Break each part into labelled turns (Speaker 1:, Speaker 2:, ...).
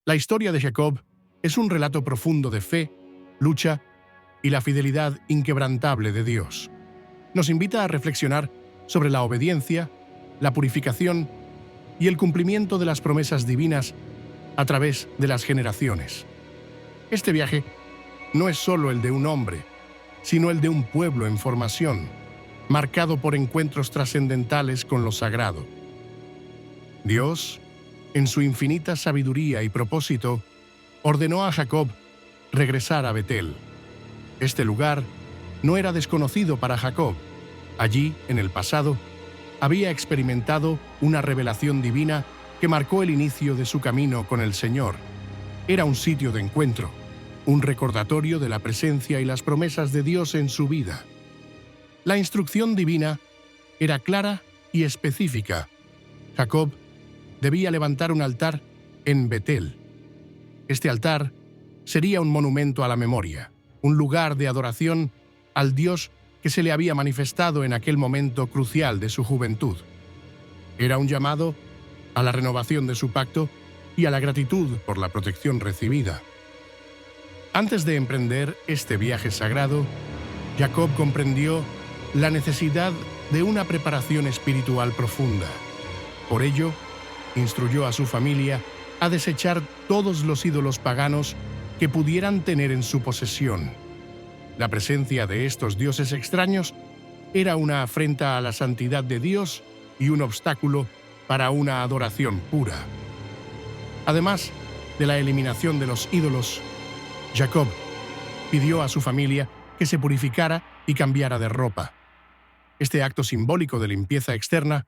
Speaker 1: La historia de Jacob es un relato profundo de fe, lucha y la fidelidad inquebrantable de Dios. Nos invita a reflexionar sobre la obediencia, la purificación y el cumplimiento de las promesas divinas a través de las generaciones. Este viaje no es solo el de un hombre, sino el de un pueblo en formación, marcado por encuentros trascendentales con lo sagrado. Dios, en su infinita sabiduría y propósito, ordenó a Jacob regresar a Betel. Este lugar no era desconocido para Jacob. Allí, en el pasado, había experimentado una revelación divina que marcó el inicio de su camino con el Señor. Era un sitio de encuentro, un recordatorio de la presencia y las promesas de Dios en su vida. La instrucción divina era clara y específica. Jacob debía levantar un altar en Betel. Este altar sería un monumento a la memoria, un lugar de adoración al Dios que se le había manifestado en aquel momento crucial de su juventud. Era un llamado a la renovación de su pacto y a la gratitud por la protección recibida. Antes de emprender este viaje sagrado, Jacob comprendió la necesidad de una preparación espiritual profunda. Por ello, instruyó a su familia a desechar todos los ídolos paganos que pudieran tener en su posesión. La presencia de estos dioses extraños era una afrenta a la santidad de Dios y un obstáculo para una adoración pura. Además de la eliminación de los ídolos, Jacob pidió a su familia que se purificara y cambiara de ropa. Este acto simbólico de limpieza externa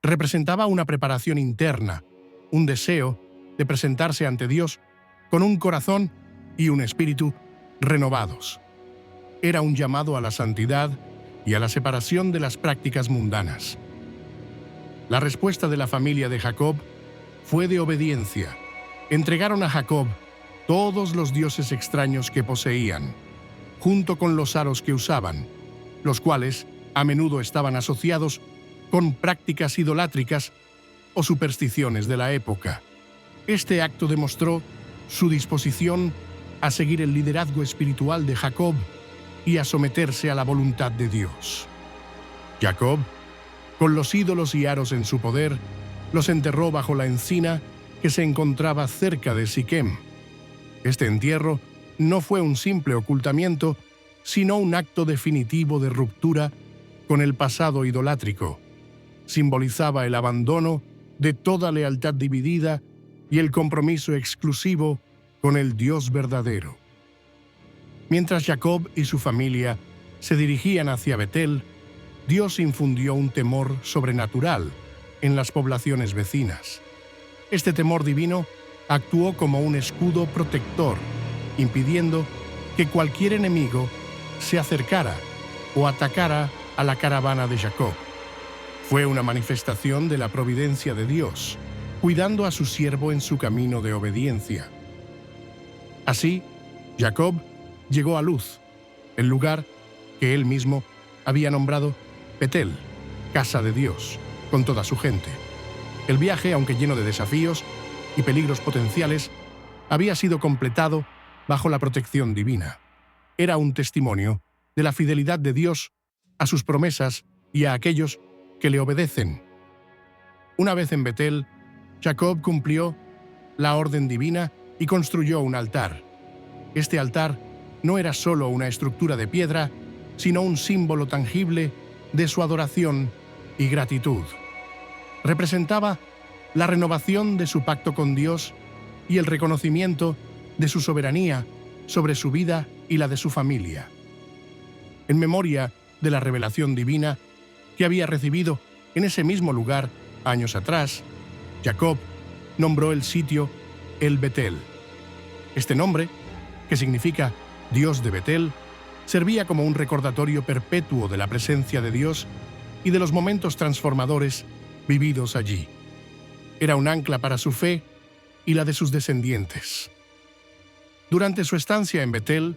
Speaker 1: representaba una preparación interna, un deseo de presentarse ante Dios con un corazón y un espíritu renovados. Era un llamado a la santidad y a la separación de las prácticas mundanas. La respuesta de la familia de Jacob fue de obediencia. Entregaron a Jacob todos los dioses extraños que poseían, junto con los aros que usaban, los cuales a menudo estaban asociados con prácticas idolátricas o supersticiones de la época. Este acto demostró su disposición a seguir el liderazgo espiritual de Jacob y a someterse a la voluntad de Dios. Jacob, con los ídolos y aros en su poder, los enterró bajo la encina que se encontraba cerca de Siquem. Este entierro no fue un simple ocultamiento, sino un acto definitivo de ruptura con el pasado idolátrico. Simbolizaba el abandono de toda lealtad dividida y el compromiso exclusivo con el Dios verdadero. Mientras Jacob y su familia se dirigían hacia Betel, Dios infundió un temor sobrenatural en las poblaciones vecinas. Este temor divino actuó como un escudo protector, impidiendo que cualquier enemigo se acercara o atacara a la caravana de Jacob. Fue una manifestación de la providencia de Dios, cuidando a su siervo en su camino de obediencia. Así, Jacob llegó a Luz, el lugar que él mismo había nombrado Betel, casa de Dios, con toda su gente. El viaje, aunque lleno de desafíos y peligros potenciales, había sido completado bajo la protección divina. Era un testimonio de la fidelidad de Dios a sus promesas y a aquellos que le obedecen. Una vez en Betel, Jacob cumplió la orden divina y construyó un altar. Este altar no era solo una estructura de piedra, sino un símbolo tangible de su adoración y gratitud. Representaba la renovación de su pacto con Dios y el reconocimiento de su soberanía sobre su vida y la de su familia. En memoria de la revelación divina que había recibido en ese mismo lugar años atrás, Jacob nombró el sitio El Betel. Este nombre, que significa Dios de Betel, servía como un recordatorio perpetuo de la presencia de Dios y de los momentos transformadores vividos allí. Era un ancla para su fe y la de sus descendientes. Durante su estancia en Betel,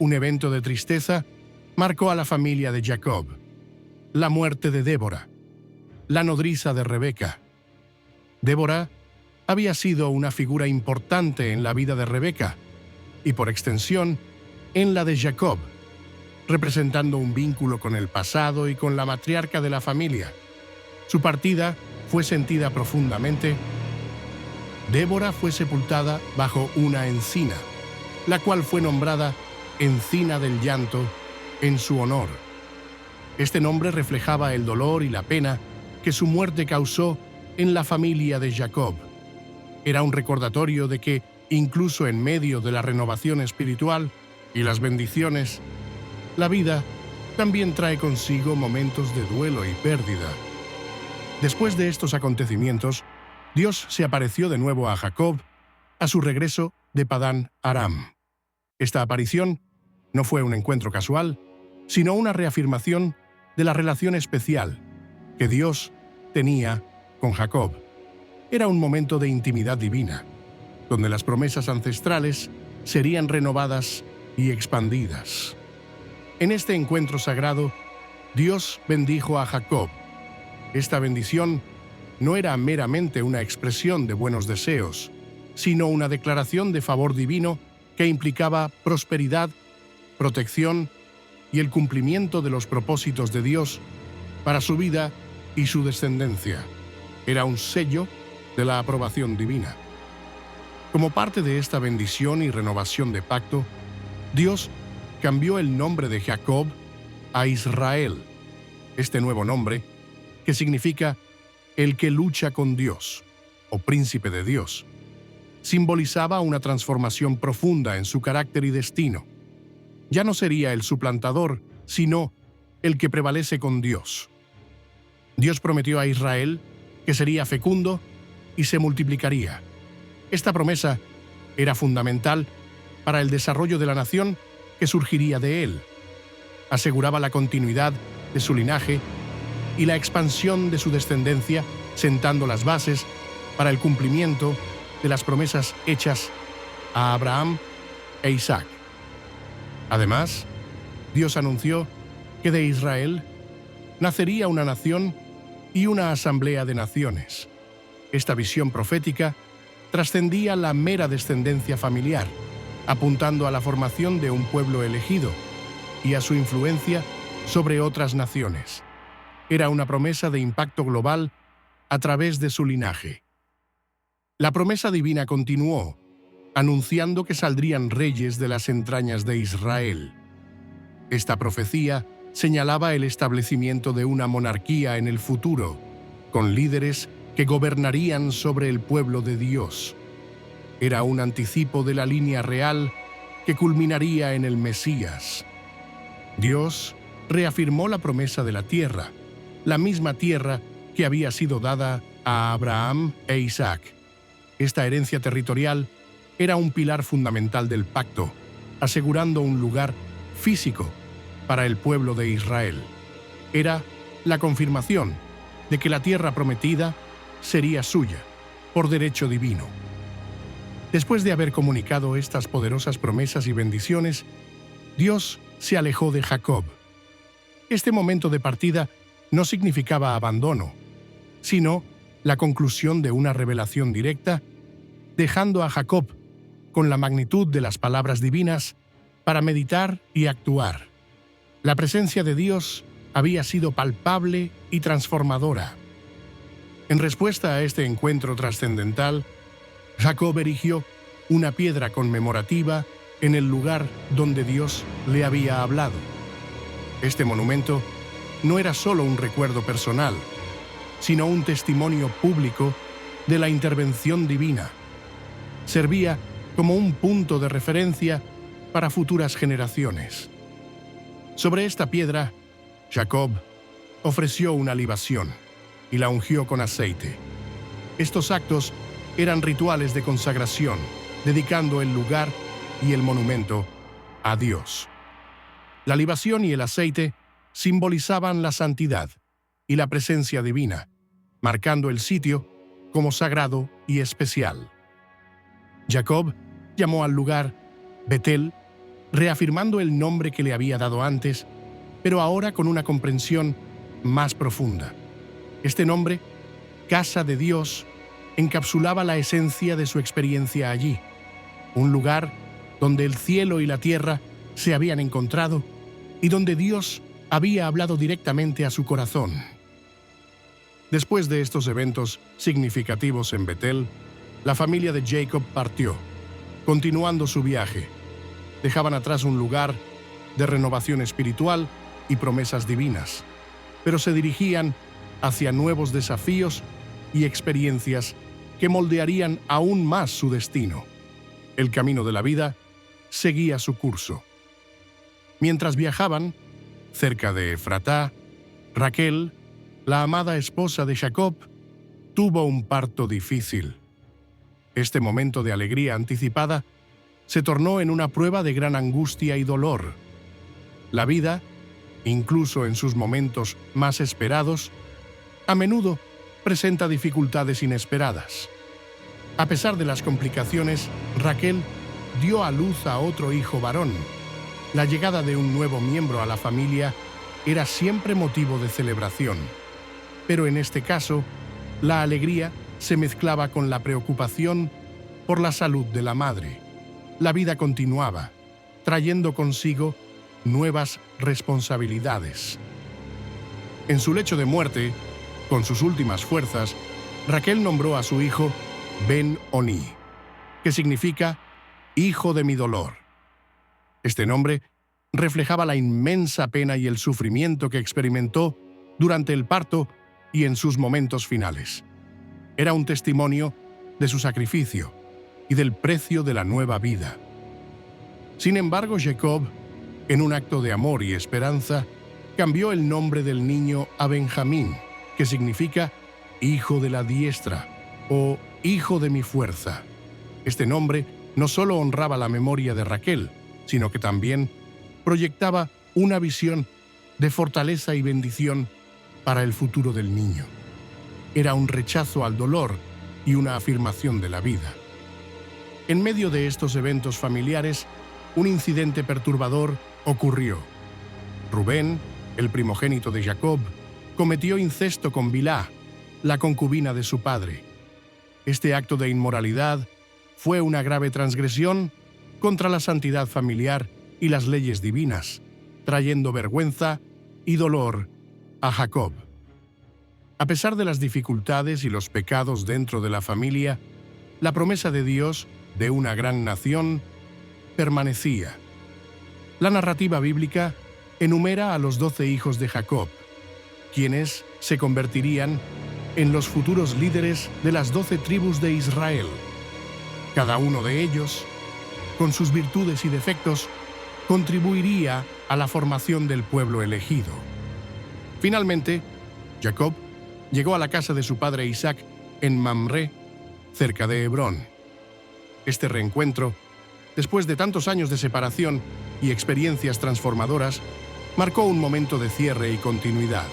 Speaker 1: un evento de tristeza marcó a la familia de Jacob: la muerte de Débora, la nodriza de Rebeca. Débora había sido una figura importante en la vida de Rebeca y, por extensión, en la de Jacob, representando un vínculo con el pasado y con la matriarca de la familia. Su partida fue sentida profundamente. Débora fue sepultada bajo una encina, la cual fue nombrada Encina del Llanto en su honor. Este nombre reflejaba el dolor y la pena que su muerte causó en la familia de Jacob. Era un recordatorio de que, incluso en medio de la renovación espiritual y las bendiciones, la vida también trae consigo momentos de duelo y pérdida. Después de estos acontecimientos, Dios se apareció de nuevo a Jacob a su regreso de Padán Aram. Esta aparición no fue un encuentro casual, sino una reafirmación de la relación especial que Dios tenía con Jacob. Era un momento de intimidad divina, donde las promesas ancestrales serían renovadas y expandidas. En este encuentro sagrado, Dios bendijo a Jacob. Esta bendición no era meramente una expresión de buenos deseos, sino una declaración de favor divino que implicaba prosperidad, protección y el cumplimiento de los propósitos de Dios para su vida y su descendencia. Era un sello de la aprobación divina. Como parte de esta bendición y renovación de pacto, Dios cambió el nombre de Jacob a Israel. Este nuevo nombre, que significa el que lucha con Dios, o príncipe de Dios, simbolizaba una transformación profunda en su carácter y destino. Ya no sería el suplantador, sino el que prevalece con Dios. Dios prometió a Israel que sería fecundo y se multiplicaría. Esta promesa era fundamental para el desarrollo de la nación que surgiría de él. Aseguraba la continuidad de su linaje y la expansión de su descendencia, sentando las bases para el cumplimiento de las promesas hechas a Abraham e Isaac. Además, Dios anunció que de Israel nacería una nación y una asamblea de naciones. Esta visión profética trascendía la mera descendencia familiar, apuntando a la formación de un pueblo elegido y a su influencia sobre otras naciones. Era una promesa de impacto global a través de su linaje. La promesa divina continuó, anunciando que saldrían reyes de las entrañas de Israel. Esta profecía señalaba el establecimiento de una monarquía en el futuro, con líderes que gobernarían sobre el pueblo de Dios. Era un anticipo de la línea real que culminaría en el Mesías. Dios reafirmó la promesa de la tierra, la misma tierra que había sido dada a Abraham e Isaac. Esta herencia territorial era un pilar fundamental del pacto, asegurando un lugar físico para el pueblo de Israel. Era la confirmación de que la tierra prometida sería suya, por derecho divino. Después de haber comunicado estas poderosas promesas y bendiciones, Dios se alejó de Jacob. Este momento de partida no significaba abandono, sino la conclusión de una revelación directa, dejando a Jacob con la magnitud de las palabras divinas para meditar y actuar. La presencia de Dios había sido palpable y transformadora. En respuesta a este encuentro trascendental, Jacob erigió una piedra conmemorativa en el lugar donde Dios le había hablado. Este monumento no era solo un recuerdo personal, sino un testimonio público de la intervención divina. Servía como un punto de referencia para futuras generaciones. Sobre esta piedra, Jacob ofreció una libación y la ungió con aceite. Estos actos eran rituales de consagración, dedicando el lugar y el monumento a Dios. La libación y el aceite simbolizaban la santidad y la presencia divina, marcando el sitio como sagrado y especial. Jacob llamó al lugar Betel, reafirmando el nombre que le había dado antes, pero ahora con una comprensión más profunda. Este nombre, Casa de Dios, encapsulaba la esencia de su experiencia allí, un lugar donde el cielo y la tierra se habían encontrado y donde Dios había hablado directamente a su corazón. Después de estos eventos significativos en Betel, la familia de Jacob partió, continuando su viaje. Dejaban atrás un lugar de renovación espiritual y promesas divinas, pero se dirigían hacia nuevos desafíos y experiencias que moldearían aún más su destino. El camino de la vida seguía su curso. Mientras viajaban, cerca de Efratá, Raquel, la amada esposa de Jacob, tuvo un parto difícil. Este momento de alegría anticipada se tornó en una prueba de gran angustia y dolor. La vida, incluso en sus momentos más esperados, a menudo presenta dificultades inesperadas. A pesar de las complicaciones, Raquel dio a luz a otro hijo varón. La llegada de un nuevo miembro a la familia era siempre motivo de celebración. Pero en este caso, la alegría se mezclaba con la preocupación por la salud de la madre. La vida continuaba, trayendo consigo nuevas responsabilidades. En su lecho de muerte, con sus últimas fuerzas, Raquel nombró a su hijo Ben-Oni, que significa hijo de mi dolor. Este nombre reflejaba la inmensa pena y el sufrimiento que experimentó durante el parto y en sus momentos finales. Era un testimonio de su sacrificio y del precio de la nueva vida. Sin embargo, Jacob, en un acto de amor y esperanza, cambió el nombre del niño a Benjamín, que significa hijo de la diestra o hijo de mi fuerza. Este nombre no solo honraba la memoria de Raquel, sino que también proyectaba una visión de fortaleza y bendición para el futuro del niño. Era un rechazo al dolor y una afirmación de la vida. En medio de estos eventos familiares, un incidente perturbador ocurrió. Rubén, el primogénito de Jacob, cometió incesto con Bilhá, la concubina de su padre. Este acto de inmoralidad fue una grave transgresión contra la santidad familiar y las leyes divinas, trayendo vergüenza y dolor a Jacob. A pesar de las dificultades y los pecados dentro de la familia, la promesa de Dios de una gran nación permanecía. La narrativa bíblica enumera a los 12 hijos de Jacob, quienes se convertirían en los futuros líderes de las 12 tribus de Israel. Cada uno de ellos, con sus virtudes y defectos, contribuiría a la formación del pueblo elegido. Finalmente, Jacob llegó a la casa de su padre Isaac en Mamré, cerca de Hebrón. Este reencuentro, después de tantos años de separación y experiencias transformadoras, marcó un momento de cierre y continuidad.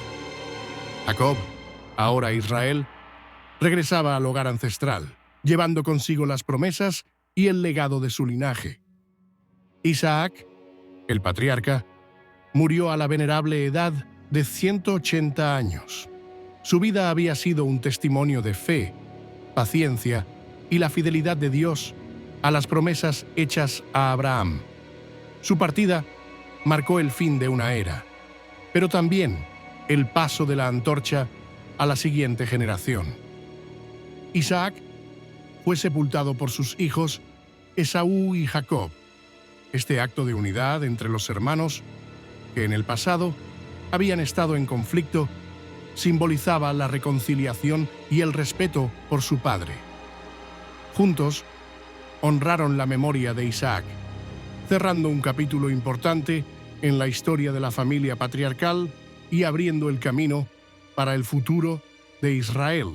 Speaker 1: Jacob, ahora Israel, regresaba al hogar ancestral, llevando consigo las promesas y el legado de su linaje. Isaac, el patriarca, murió a la venerable edad de 180 años. Su vida había sido un testimonio de fe, paciencia y la fidelidad de Dios a las promesas hechas a Abraham. Su partida marcó el fin de una era, pero también el paso de la antorcha a la siguiente generación. Isaac fue sepultado por sus hijos Esaú y Jacob. Este acto de unidad entre los hermanos, que en el pasado habían estado en conflicto, simbolizaba la reconciliación y el respeto por su padre. Juntos, honraron la memoria de Isaac, cerrando un capítulo importante en la historia de la familia patriarcal y abriendo el camino para el futuro de Israel.